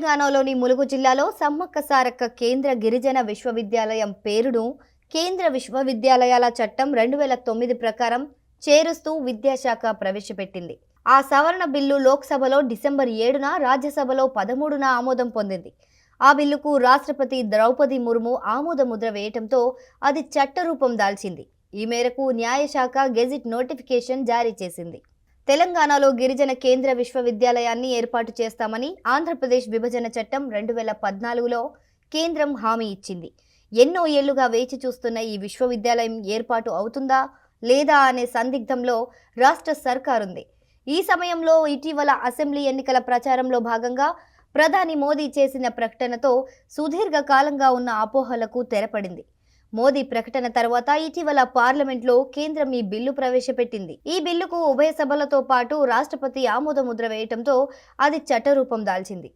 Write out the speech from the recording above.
తెలంగాణలోని ములుగు జిల్లాలో సమ్మక్క సారక్క కేంద్ర గిరిజన విశ్వవిద్యాలయం పేరును కేంద్ర విశ్వవిద్యాలయాల చట్టం 2009 ప్రకారం చేరుస్తూ విద్యాశాఖ ప్రవేశపెట్టింది. ఆ సవరణ బిల్లు లోక్సభలో డిసెంబర్ 7న, రాజ్యసభలో 13న ఆమోదం పొందింది. ఆ బిల్లుకు రాష్ట్రపతి ద్రౌపది ముర్ము ఆమోద ముద్ర వేయటంతో అది చట్టరూపం దాల్చింది. ఈ మేరకు న్యాయశాఖ గెజిట్ నోటిఫికేషన్ జారీ చేసింది. తెలంగాణలో గిరిజన కేంద్ర విశ్వవిద్యాలయాన్ని ఏర్పాటు చేస్తామని ఆంధ్రప్రదేశ్ విభజన చట్టం 2014లో కేంద్రం హామీ ఇచ్చింది. ఎన్నో ఏళ్లుగా వేచి చూస్తున్న ఈ విశ్వవిద్యాలయం ఏర్పాటు అవుతుందా లేదా అనే సందిగ్ధంలో రాష్ట్ర సర్కారుంది. ఈ సమయంలో ఇటీవల అసెంబ్లీ ఎన్నికల ప్రచారంలో భాగంగా ప్రధాని మోదీ చేసిన ప్రకటనతో సుదీర్ఘ కాలంగా ఉన్న అపోహలకు తెరపడింది. మోదీ ప్రకటన తర్వాత ఇటీవల పార్లమెంట్లో కేంద్రం ఈ బిల్లు ప్రవేశపెట్టింది. ఈ బిల్లుకు ఉభయ సభలతో పాటు రాష్ట్రపతి ఆమోద ముద్ర వేయటంతో అది చట్టరూపం దాల్చింది.